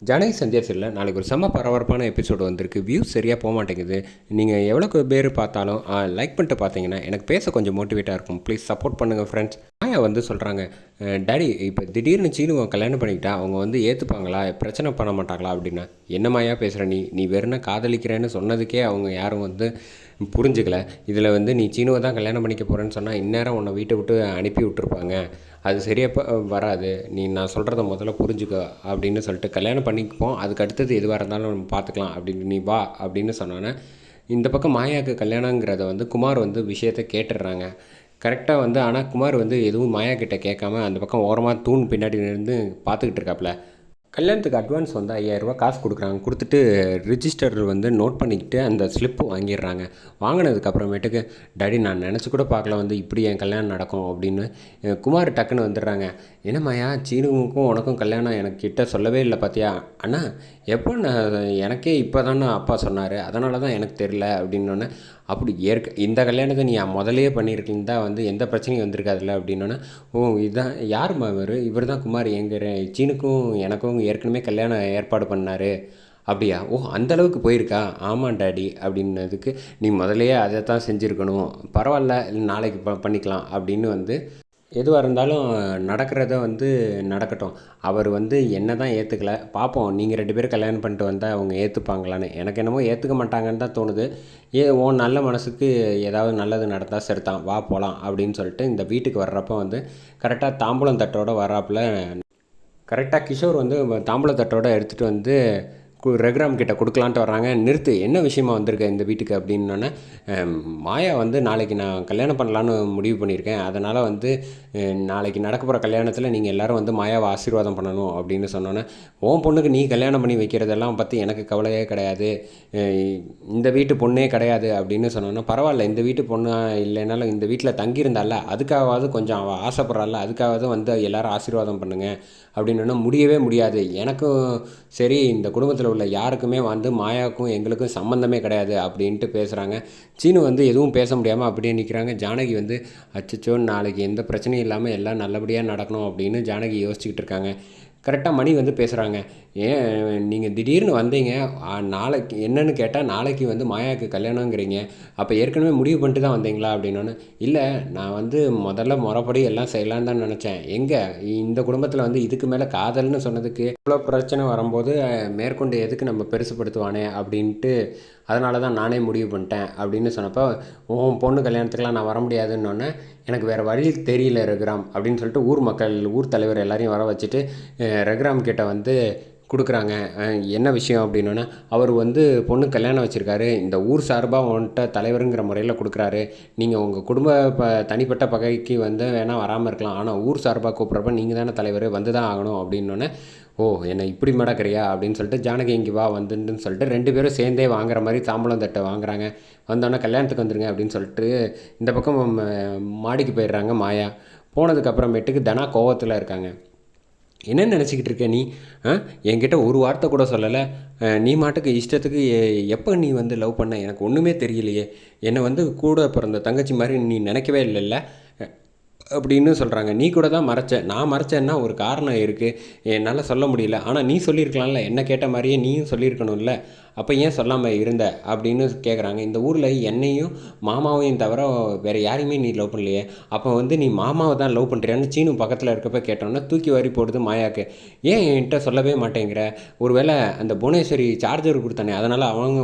ஜனகி சந்தியா சீரியலில் நாளைக்கு ஒரு செம்ம பரபரப்பான எபிசோடு வந்திருக்கு. வியூஸ் சரியாக போக மாட்டேங்குது. நீங்கள் எவ்வளோக்கு பேர் பார்த்தாலும் லைக் பண்ணிட்டு பார்த்தீங்கன்னா எனக்கு பேச கொஞ்சம் மோட்டிவேட்டாக இருக்கும். ப்ளீஸ் சப்போர்ட் பண்ணுங்கள் ஃப்ரெண்ட்ஸ். மாயா வந்து சொல்கிறாங்க, டாடி இப்போ திடீர்னு சீனுவை கல்யாணம் பண்ணிக்கிட்டா அவங்க வந்து ஏற்றுப்பாங்களா, பிரச்சனை பண்ண மாட்டாங்களா அப்படின்னா. என்ன மாயா பேசுகிற நீ வெறும் காதலிக்கிறேன்னு சொன்னதுக்கே அவங்க யாரும் வந்து புரிஞ்சுக்கல. இதில் வந்து நீ சீனுவை தான் கல்யாணம் பண்ணிக்க போகிறேன்னு சொன்னால் இந்நேரம் உன்னை வீட்டை விட்டு அனுப்பி விட்டுருப்பாங்க. அது சரியாக வராது. நான் சொல்கிறத முதல்ல புரிஞ்சுக்க அப்படின்னு சொல்லிட்டு கல்யாணம் பண்ணிக்குப்போம். அதுக்கு அடுத்தது எதுவாக இருந்தாலும் நம்ம பார்த்துக்கலாம் அப்படின்னு நீ வா அப்படின்னு சொன்னோன்னே, இந்த பக்கம் மாயாவுக்கு கல்யாணங்கிறத வந்து குமார் வந்து விஷயத்த கேட்டுடுறாங்க. கரெக்டாக வந்து ஆனால் குமார் வந்து எதுவும் மாயா கிட்ட கேட்காம அந்த பக்கம் ஓரமாக தூண் பின்னாடி இருந்து பார்த்துக்கிட்டு இருக்காப்புல. கல்யாணத்துக்கு அட்வான்ஸ் வந்து 5000 காசு கொடுக்குறாங்க. கொடுத்துட்டு ரிஜிஸ்டர் வந்து நோட் பண்ணிக்கிட்டு அந்த ஸ்லிப்பு வாங்கிடுறாங்க. வாங்கினதுக்கப்புறமேட்டுக்கு, டாடி நான் நினச்சி கூட பார்க்கல வந்து இப்படி என் கல்யாணம் நடக்கும் அப்படின்னு குமார் டக்குன்னு வந்துடுறாங்க. என்னம்மாயா சீனுவுக்கும் உனக்கும் கல்யாணம் எனக்கு கிட்ட சொல்லவே இல்லை பார்த்தியா? அண்ணா எப்போ எனக்கே இப்போ தானே அப்பா சொன்னார், அதனால தான் எனக்கு தெரில அப்படின்னோடனே, அப்படி இந்த கல்யாணத்தை நீ முதலையே பண்ணியிருக்கீங்க தான் வந்து எந்த பிரச்சனையும் வந்திருக்காதுல்ல அப்படின்னோடனே, ஓ இதுதான் யாரும்மா இவர் தான் குமார் எங்கிற சீனுக்கும் எனக்கும் ஏற்கனவே கல்யாணம் ஏற்பாடு பண்ணார் அப்படியா? ஓ அந்தளவுக்கு போயிருக்கா? ஆமாம் டாடி அப்படின்னதுக்கு, நீ முதலையே அதை தான் செஞ்சுருக்கணும். பரவாயில்ல நாளைக்கு பண்ணிக்கலாம் அப்படின்னு வந்து எதுவாக இருந்தாலும் நடக்கிறத வந்து நடக்கட்டும். அவர் வந்து என்ன தான் ஏற்றுக்கல, பார்ப்போம். நீங்கள் 2 பேரும் கல்யாணம் பண்ணிட்டு வந்தால் அவங்க ஏற்றுப்பாங்களான்னு. எனக்கு என்னமோ ஏற்றுக்க மாட்டாங்கன்னு தான் தோணுது. உன் நல்ல மனசுக்கு ஏதாவது நல்லது நடந்தால் சரிதான், வா போகலாம் அப்படின்னு சொல்லிட்டு இந்த வீட்டுக்கு வர்றப்போ வந்து கரெக்டாக தாம்பூலம் தட்டோடு வர்றாப்புல. கரெக்டாக கிஷோர் வந்து தாம்பூலம் தட்டோடு எடுத்துகிட்டு வந்து ரகுராம் கிட்ட கொடுக்கலான்ட்டு வர்றாங்க. நிறுத்து, என்ன விஷயமா வந்திருக்க இந்த வீட்டுக்கு அப்படின்னோடனே, மாயா வந்து நாளைக்கு நான் கல்யாணம் பண்ணலான்னு முடிவு பண்ணியிருக்கேன். அதனால் வந்து நாளைக்கு நடக்க போகிற கல்யாணத்தில் நீங்கள் எல்லோரும் வந்து மாயாவை ஆசீர்வாதம் பண்ணணும் அப்படின்னு சொன்னோன்னே, உன் பொண்ணுக்கு நீ கல்யாணம் பண்ணி வைக்கிறதெல்லாம் பற்றி எனக்கு கவலையே கிடையாது, இந்த வீட்டு பொண்ணே கிடையாது அப்படின்னு சொன்னோன்னா, பரவாயில்ல இந்த வீட்டு பொண்ணு இல்லைனாலும் இந்த வீட்டில் தங்கியிருந்தால அதுக்காகவாவது கொஞ்சம் அவள் ஆசைப்பட்றாள், அதுக்காகவாவது வந்து எல்லோரும் ஆசீர்வாதம் பண்ணுங்கள் அப்படின்னா. முடியவே முடியாது, எனக்கும் சரி இந்த குடும்பத்தில் உள்ள யாருக்குமே வந்து மாயாவுக்கும் எங்களுக்கும் சம்மந்தமே கிடையாது அப்படின்ட்டு பேசுகிறாங்க. சீனு வந்து எதுவும் பேச முடியாமல் அப்படியே நிற்கிறாங்க. ஜானகி வந்து அச்சச்சோ நாளைக்கு எந்த பிரச்சனையும் இல்லாமல் எல்லாம் நல்லபடியாக நடக்கணும் அப்படின்னு ஜானகி யோசிச்சுக்கிட்டு இருக்காங்க. கரெக்டாக மணி வந்து பேசுகிறாங்க. ஏன் நீங்கள் திடீர்னு வந்தீங்க, நாளைக்கு என்னன்னு கேட்டால் நாளைக்கு வந்து மாயாவுக்கு கல்யாணங்கிறீங்க, அப்போ ஏற்கனவே முடிவு பண்ணிட்டு தான் வந்தீங்களா அப்படின்னோன்னு, இல்லை நான் வந்து முதல்ல முறைப்படி எல்லாம் செய்யலான்னு தான் நினச்சேன். எங்கே இந்த குடும்பத்தில் வந்து இதுக்கு மேலே காதல்னு சொன்னதுக்கு இவ்வளோ பிரச்சனை வரும்போது மேற்கொண்டு எதுக்கு நம்ம பெருசுப்படுத்துவானே அப்படின்ட்டு, அதனால தான் நானே முடிவு பண்ணிட்டேன் அப்படின்னு சொன்னப்போ, உன் பொண்ணு கல்யாணத்துக்கெலாம் நான் வர முடியாதுன்னொன்னே, எனக்கு வேறு வழி தெரியல ரகுராம் அப்படின்னு சொல்லிட்டு ஊர் தலைவர் எல்லாரையும் வர வச்சுட்டு ரகுராம் கிட்ட வந்து கொடுக்குறாங்க. என்ன விஷயம் அப்படின்னோடனே, அவர் வந்து பொண்ணு கல்யாணம் வச்சுருக்காரு, இந்த ஊர் சார்பாக உன்கிட்ட தலைவருங்கிற முறையில் கொடுக்குறாரு. நீங்கள் உங்கள் குடும்ப தனிப்பட்ட பகைக்கு வந்து வேணால் வராமல் இருக்கலாம், ஆனால் ஊர் சார்பாக கூப்பிட்றப்ப நீங்கள் தானே தலைவர், வந்து தான் ஆகணும் அப்படின்னோடனே, ஓ என்னை இப்படி மடக்கிறியா அப்படின்னு சொல்லிட்டு ஜானகி இங்கே வா வந்துன்னு சொல்லிட்டு 2 பேரும் சேர்ந்தே வாங்குற மாதிரி தாம்பூலம் தட்டை வாங்குறாங்க. வந்தோடனே கல்யாணத்துக்கு வந்துடுங்க அப்படின்னு சொல்லிட்டு இந்த பக்கம் மாடிக்கு போயிடுறாங்க மாயா. போனதுக்கப்புறமேட்டுக்கு தனா கோவத்தில் இருக்காங்க. என்ன நினச்சிக்கிட்டு இருக்க நீ? என்கிட்ட ஒரு வார்த்தை கூட சொல்லலை, நீ மாட்டுக்கு இஷ்டத்துக்கு எப்போ நீ வந்து லவ் பண்ண எனக்கு ஒன்றுமே தெரியலையே, என்னை வந்து கூட பிறந்த தங்கச்சி மாதிரி நீ நினைக்கவே இல்லைல்ல அப்படின்னு சொல்கிறாங்க. நீ கூட தான் மறைச்ச, நான் மறைச்சேன்னா ஒரு காரணம் இருக்குது, என்னால் சொல்ல முடியல, ஆனால் நீ சொல்லியிருக்கலாம்ல, என்ன கேட்ட மாதிரியே நீயும் சொல்லியிருக்கணும்ல, அப்போ ஏன் சொல்லாமல் இருந்த அப்படின்னு கேட்குறாங்க. இந்த ஊரில் என்னையும் மாமாவையும் தவிர வேறு யாரையுமே நீ லவ் பண்ணலையே, அப்போ வந்து நீ மாமாவை தான் லவ் பண்ணுறியான்னு சீனு பக்கத்தில் இருக்கப்போ கேட்டோன்னா தூக்கி வாரி போடுது மாயாக்கு. ஏன் என்கிட்ட சொல்லவே மாட்டேங்கிற? ஒருவேளை அந்த புவனேஸ்வரி சார்ஜர் கொடுத்தானே அதனால் அவங்க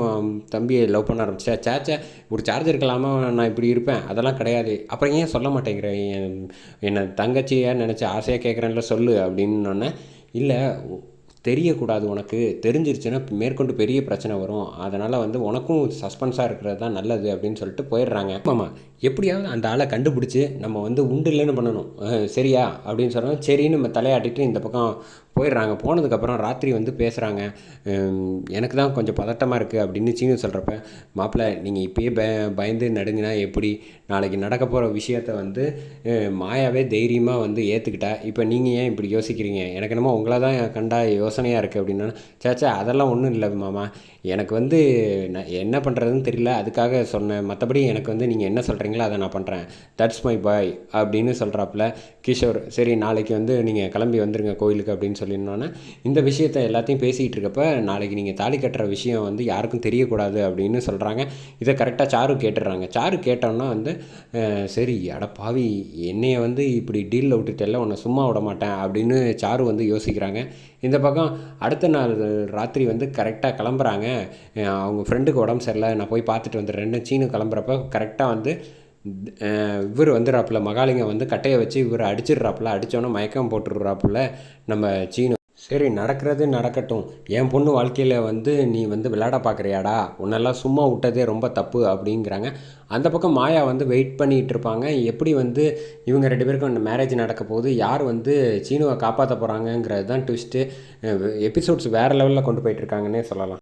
தம்பியை லவ் பண்ண ஆரம்பிச்சா? சேச்சா, ஒரு சார்ஜர் இருக்கலாமல் நான் இப்படி இருப்பேன், அதெல்லாம் கிடையாது, அப்புறம் ஏன் சொல்ல மாட்டேங்கிற? என்னை தங்கச்சியாக நினச்சி ஆசையாக கேட்குறேன்ல சொல்லு அப்படின்னோடனே, இல்லை தெரியக்கூடாது, உனக்கு தெரிஞ்சிருச்சுன்னா மேற்கொண்டு பெரிய பிரச்சனை வரும், அதனால் வந்து உனக்கும் சஸ்பென்ஸாக இருக்கிறது தான் நல்லது அப்படின்னு சொல்லிட்டு போயிடுறாங்க. ஆமாம், எப்படியாவது அந்த ஆளை கண்டுபிடிச்சி நம்ம வந்து உண்டு இல்லைன்னு பண்ணணும், சரியா அப்படின்னு சொன்னால் சரின்னு நம்ம தலையாட்டிட்டு இந்த பக்கம் போயிடுறாங்க. போனதுக்கப்புறம் ராத்திரி வந்து பேசுகிறாங்க. எனக்கு தான் கொஞ்சம் பதட்டமாக இருக்குது அப்படின்னு சீனு சொல்கிறப்ப, மாப்பிள்ளை நீங்கள் இப்போயே பயந்து நடுங்கினா எப்படி? நாளைக்கு நடக்க போகிற விஷயத்த வந்து மாயாவே தைரியமாக வந்து ஏற்றுக்கிட்டா, இப்போ நீங்கள் ஏன் இப்படி யோசிக்கிறீங்க? எனக்கு என்னமோ உங்களை தான் கண்டா யோசனையாக இருக்குது அப்படின்னா, சேச்சா அதெல்லாம் ஒன்றும் இல்லை மாமா, எனக்கு வந்து நான் என்ன பண்ணுறதுன்னு தெரியல, அதுக்காக சொன்னேன், மற்றபடி எனக்கு வந்து நீங்கள் என்ன சொல்கிறீங்களோ அதை நான் பண்ணுறேன், தட்ஸ் மை பாய் அப்படின்னு சொல்கிறாப்புல கிஷோர். சரி நாளைக்கு வந்து நீங்கள் கிளம்பி வந்துடுங்க கோயிலுக்கு அப்படின்னு சொல்லியிருந்தோன்னே இந்த விஷயத்த எல்லாத்தையும் பேசிகிட்டு இருக்கப்ப நாளைக்கு நீங்கள் தாலி கட்டுற விஷயம் வந்து யாருக்கும் தெரியக்கூடாது அப்படின்னு சொல்கிறாங்க. இதை கரெக்டாக சாரு கேட்டுடுறாங்க. சாரு கேட்டோன்னா வந்து சரி அட பாவி என்னைய வந்து இப்படி டீலில் விட்டுட்டெல்லாம் உன்னை சும்மா விட மாட்டேன் அப்படின்னு சாரு வந்து யோசிக்கிறாங்க. இந்த பக்கம் அடுத்த நாள் ராத்திரி வந்து கரெக்டாக கிளம்புறாங்க. அவங்க ஃப்ரெண்டுக்கு உடம்பு சரியில்லை, நான் போய் பார்த்துட்டு வந்துடுறேன்னு சீனு கிளம்புறப்ப கரெக்டாக வந்து இவர் வந்துடுறாப்புல. மகாலிங்கம் வந்து கட்டையை வச்சு இவர் அடிச்சிடுறாப்புல. அடித்தோன்னே மயக்கம் போட்டுடுறாப்புல நம்ம சீனு. சரி நடக்கிறது நடக்கட்டும், என் பொண்ணு வாழ்க்கையில் வந்து நீ வந்து விளையாட பார்க்குறியாடா, உன்னெல்லாம் சும்மா விட்டதே ரொம்ப தப்பு அப்படிங்கிறாங்க. அந்த பக்கம் மாயா வந்து வெயிட் பண்ணிகிட்டு இருப்பாங்க. எப்படி வந்து இவங்க 2 பேருக்கும் மேரேஜ் நடக்க போகுது, யார் வந்து சீனுவை காப்பாற்ற போகிறாங்கங்கிறது தான் ட்விஸ்ட்டு. எபிசோட்ஸ் வேறு லெவலில் கொண்டு போயிட்டுருக்காங்கன்னே சொல்லலாம்.